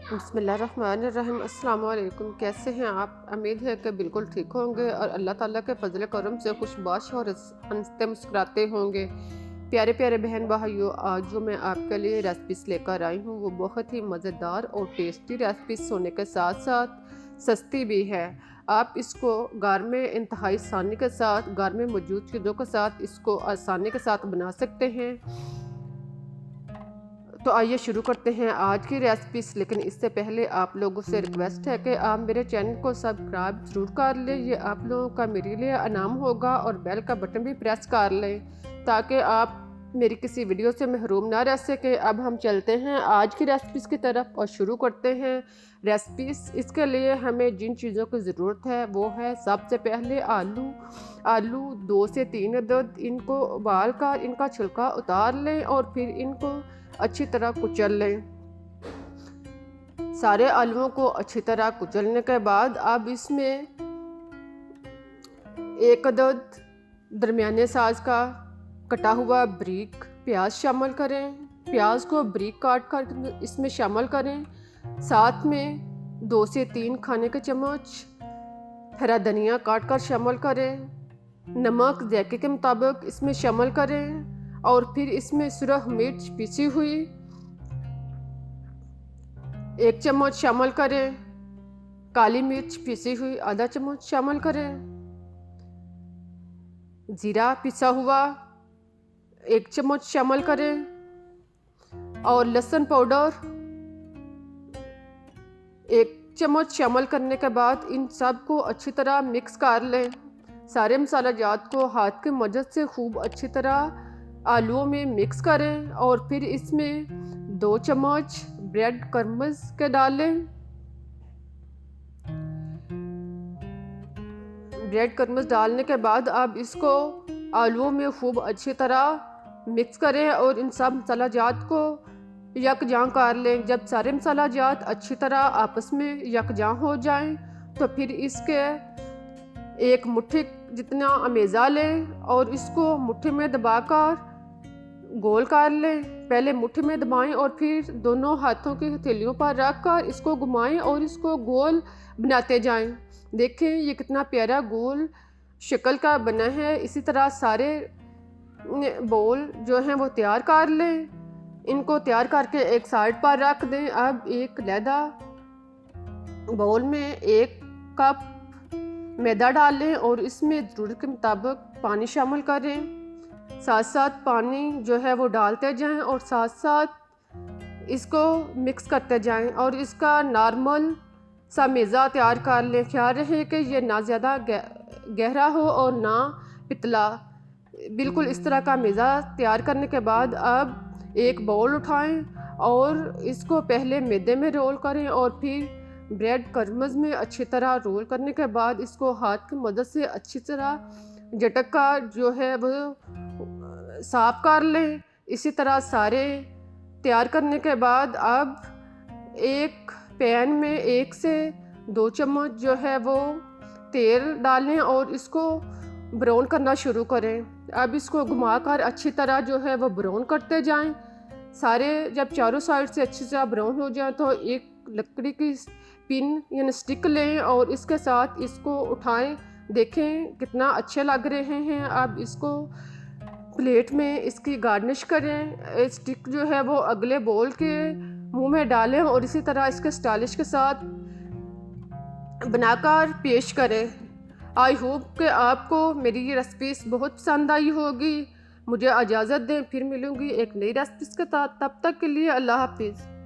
बिस्मिल्लाहिर्रहमानिर्रहीम। अस्सलाम वालेकुम। कैसे हैं आप? उम्मीद है कि बिल्कुल ठीक होंगे और अल्लाह ताला के फजल करम से खुशबाश और हंसते मुस्कुराते होंगे। प्यारे प्यारे बहन भाइयों, आज जो मैं आपके लिए रेसिपीज लेकर आई हूँ वो बहुत ही मज़ेदार और टेस्टी रेसिपीज होने के साथ साथ सस्ती भी है। आप इसको घर में इंतहाई आसानी के साथ, घर में मौजूद चीज़ों के साथ इसको आसानी के साथ बना सकते हैं। तो आइए शुरू करते हैं आज की रेसिपीज। लेकिन इससे पहले आप लोगों से रिक्वेस्ट है कि आप मेरे चैनल को सब्सक्राइब ज़रूर कर लें, ये आप लोगों का मेरे लिए इनाम होगा, और बेल का बटन भी प्रेस कर लें ताकि आप मेरी किसी वीडियो से महरूम ना रह सके। अब हम चलते हैं आज की रेसिपीज़ की तरफ और शुरू करते हैं रेसिपीज़। इसके लिए हमें जिन चीज़ों की ज़रूरत है वो है सबसे पहले आलू 2 से 3 अदद। इनको उबाल कर इनका छिलका उतार लें और फिर इनको अच्छी तरह कुचल लें। सारे आलूओं को अच्छी तरह कुचलने के बाद अब इसमें 1 अदद दरमियाने साइज का कटा हुआ बारीक प्याज शामिल करें। प्याज को बारीक काट कर इसमें शामिल करें। साथ में 2 से 3 खाने के चम्मच हरा धनिया काट कर शामिल करें। नमक जायके के मुताबिक इसमें शामिल करें और फिर इसमें सुरख मिर्च पीसी हुई 1 चम्मच शामिल करें। काली मिर्च पीसी हुई आधा चम्मच शामिल करें। जीरा पिसा हुआ 1 चम्मच शामिल करें और लहसुन पाउडर 1 चम्मच शामिल करने के बाद इन सब को अच्छी तरह मिक्स कर लें। सारे मसाला जात को हाथ की मदद से खूब अच्छी तरह आलूओं में मिक्स करें और फिर इसमें 2 चम्मच ब्रेड क्रम्ब्स के डालें। ब्रेड क्रम्ब्स डालने के बाद अब इसको आलूओं में खूब अच्छी तरह मिक्स करें और इन सब मसाला जात को यकजां कर लें। जब सारे मसाला जात अच्छी तरह आपस में यकजां हो जाएं तो फिर इसके 1 मुट्ठी जितना अमेज़ा लें और इसको मुट्ठी में दबाकर गोल कर लें। पहले मुट्ठी में दबाएं और फिर दोनों हाथों की हथेलियों पर रख कर इसको घुमाएं और इसको गोल बनाते जाएं। देखें ये कितना प्यारा गोल शक्ल का बना है। इसी तरह सारे बोल जो हैं वो तैयार कर लें। इनको तैयार करके एक साइड पर रख दें। अब एक लैदा बोल में 1 कप मैदा डालें और इसमें ज़रूरत के मुताबिक पानी शामिल करें। साथ साथ पानी जो है वो डालते जाएं और साथ साथ इसको मिक्स करते जाएं और इसका नॉर्मल सा मेज़ा तैयार कर लें। ख्याल रहे कि ये ना ज़्यादा गहरा हो और ना पतला, बिल्कुल इस तरह का मेज़ा तैयार करने के बाद अब एक बाउल उठाएं और इसको पहले मैदे में रोल करें और फिर ब्रेड क्रम्ब्स में अच्छी तरह रोल करने के बाद इसको हाथ की मदद से अच्छी तरह झटक का जो है वो साफ कर लें। इसी तरह सारे तैयार करने के बाद अब एक पैन में 1 से 2 चम्मच जो है वो तेल डालें और इसको ब्राउन करना शुरू करें। अब इसको घुमाकर अच्छी तरह जो है वो ब्राउन करते जाएं। सारे जब चारों साइड से अच्छी तरह ब्राउन हो जाए तो एक लकड़ी की पिन यानी स्टिक लें और इसके साथ इसको उठाएं। देखें कितना अच्छे लग रहे हैं। अब इसको प्लेट में इसकी गार्निश करें। स्टिक जो है वो अगले बोल के मुंह में डालें और इसी तरह इसके स्टाइलिश के साथ बनाकर पेश करें। आई होप कि आपको मेरी ये रेसिपीज बहुत पसंद आई होगी। मुझे इजाज़त दें, फिर मिलूँगी एक नई रेसिपीज़ के साथ। तब तक के लिए अल्लाह हाफिज़।